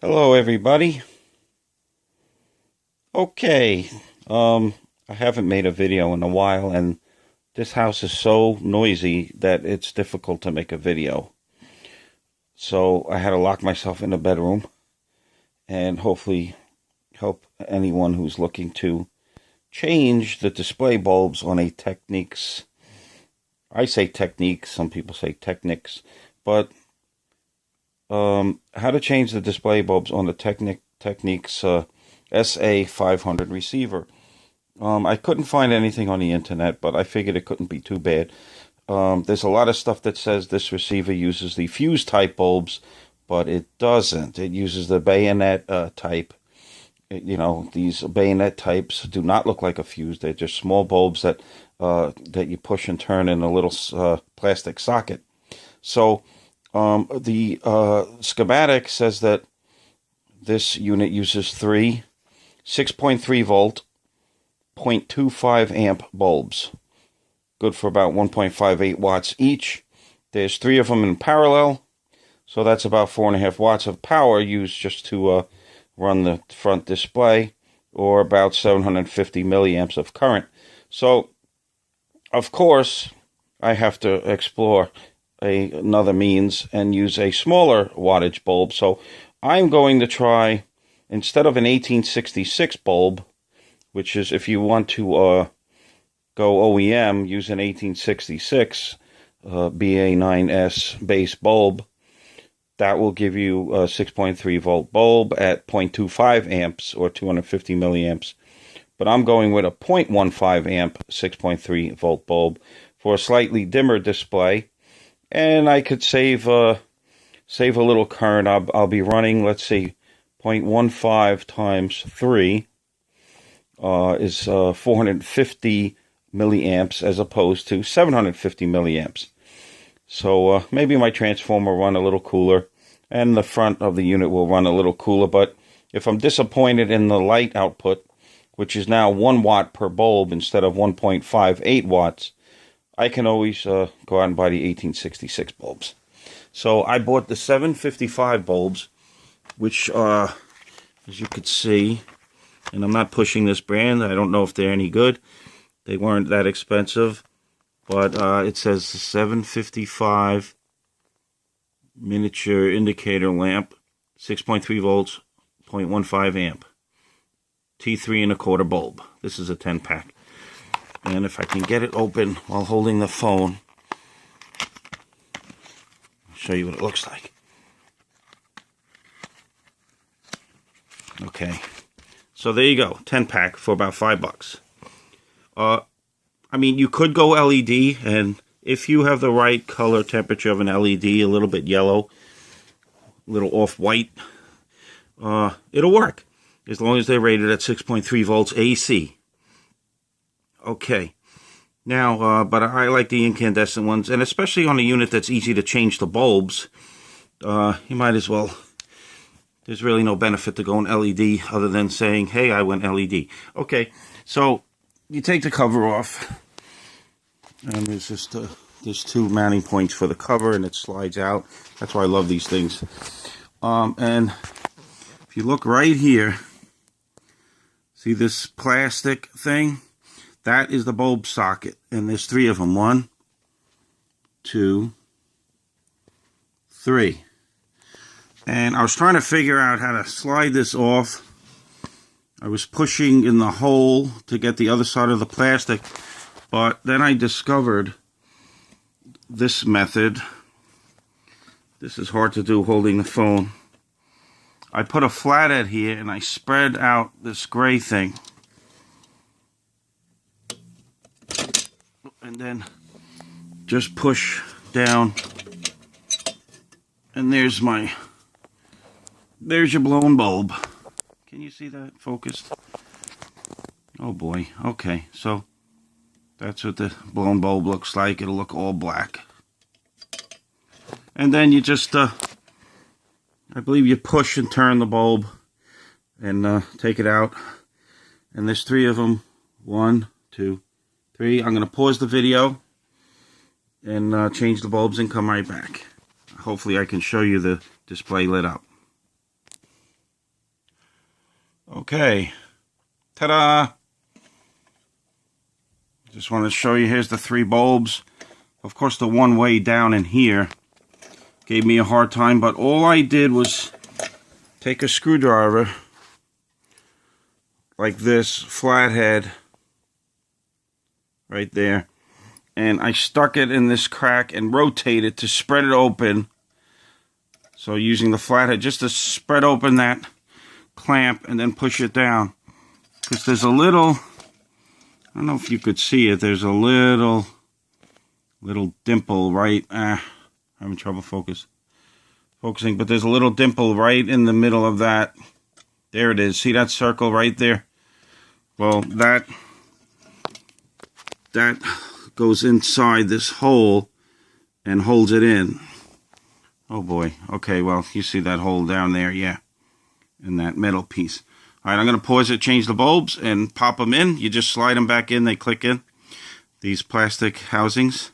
Hello everybody. Okay, I haven't made a video in a while, and this house is so noisy that it's difficult to make a video. So I had to lock myself in the bedroom and hopefully help anyone who's looking to change the display bulbs on a Technics. I say Techniques, some people say Technics, but how to change the display bulbs on the Technics SA-500 receiver. I couldn't find anything on the internet, but I figured it couldn't be too bad. There's a lot of stuff that says this receiver uses the fuse type bulbs, but it doesn't. It uses the bayonet type. These bayonet types do not look like a fuse. They're just small bulbs that you push and turn in a little plastic socket. So the schematic says that this unit uses three 6.3 volt, 0.25 amp bulbs. Good for about 1.58 watts each. There's three of them in parallel, so that's about 4.5 watts of power used just to run the front display, or about 750 milliamps of current. So, of course, I have to explore another means and use a smaller wattage bulb. So I'm going to try, instead of an 1866 bulb, which is, if you want to go OEM, use an 1866 BA9S base bulb. That will give you a 6.3 volt bulb at 0.25 amps or 250 milliamps. But I'm going with a 0.15 amp 6.3 volt bulb for a slightly dimmer display. And I could save a little current. I'll be running, let's see, 0.15 times 3 is 450 milliamps as opposed to 750 milliamps. So maybe my transformer will run a little cooler, and the front of the unit will run a little cooler. But if I'm disappointed in the light output, which is now 1 watt per bulb instead of 1.58 watts, I can always go out and buy the 1866 bulbs. So I bought the 755 bulbs, which are, as you could see, and I'm not pushing this brand. I don't know if they're any good. They weren't that expensive, but it says 755 miniature indicator lamp, 6.3 volts, 0.15 amp, T3 1/4 bulb. This is a 10-pack. And if I can get it open while holding the phone, I'll show you what it looks like. Okay, so there you go, 10-pack for about $5. I mean, you could go LED, and if you have the right color temperature of an LED, a little bit yellow, a little off-white, it'll work, as long as they're rated at 6.3 volts AC. Okay, now, but I like the incandescent ones, and especially on a unit that's easy to change the bulbs, you might as well. There's really no benefit to going LED other than saying, hey, I went LED. Okay, so you take the cover off, and there's just there's two mounting points for the cover, and it slides out. That's why I love these things. And if you look right here, see this plastic thing? That is the bulb socket, and there's three of them. 1, 2, 3. And I was trying to figure out how to slide this off. I was pushing in the hole to get the other side of the plastic, but then I discovered this method. This is hard to do holding the phone. I put a flathead here, and I spread out this gray thing. And then just push down, and there's your blown bulb. Can you see that focused? Oh boy. Okay, so that's what the blown bulb looks like. It'll look all black. And then you just, I believe you push and turn the bulb and take it out. And there's three of them. 1, 2, 3. I'm going to pause the video and change the bulbs and come right back. Hopefully I can show you the display lit up. Okay. Ta-da! Just want to show you, here's the 3 bulbs. Of course, the one way down in here gave me a hard time, but all I did was take a screwdriver like this, flathead, right there, and I stuck it in this crack and rotated to spread it open. So using the flathead just to spread open that clamp and then push it down. Because there's a little, I don't know if you could see it, there's a little dimple right, having trouble focusing, but there's a little dimple right in the middle of that. There it is. See that circle right there? Well, that goes inside this hole and holds it in. Oh boy. Okay, well, you see that hole down there, yeah, in that metal piece. All right, I'm going to pause it, change the bulbs, and pop them in. You just slide them back in, they click in, these plastic housings.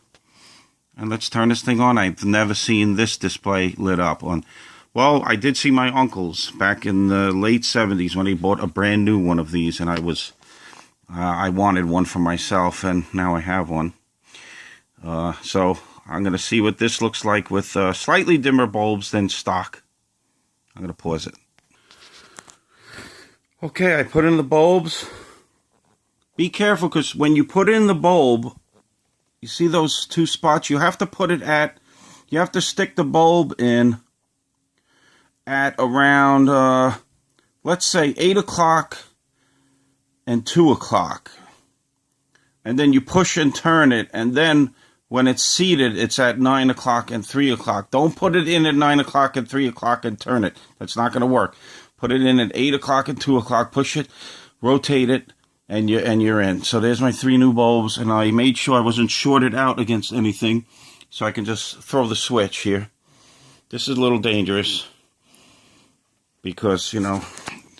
And let's turn this thing on. I've never seen this display lit up on. Well, I did see my uncles back in the late 70s when he bought a brand new one of these, and I wanted one for myself, and now I have one. So I'm going to see what this looks like with slightly dimmer bulbs than stock. I'm going to pause it. Okay, I put in the bulbs. Be careful, because when you put in the bulb, you see those 2 spots? You have to put it at, you have to stick the bulb in at around, let's say 8 o'clock and 2 o'clock. And then you push and turn it, and then when it's seated, it's at 9 o'clock and 3 o'clock. Don't put it in at 9 o'clock and 3 o'clock and turn it. That's not going to work. Put it in at 8 o'clock and 2 o'clock, push it, rotate it, and you're in. So there's my 3 new bulbs, and I made sure I wasn't shorted out against anything, so I can just throw the switch here. This is a little dangerous because, you know,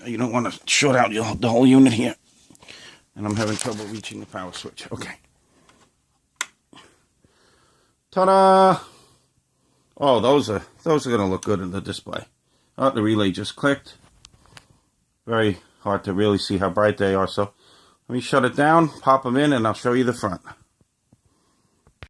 you don't want to short out the whole unit here. And I'm having trouble reaching the power switch. Okay. Ta-da! Oh, those are going to look good in the display. Oh, the relay just clicked. Very hard to really see how bright they are, so let me shut it down, pop them in, and I'll show you the front.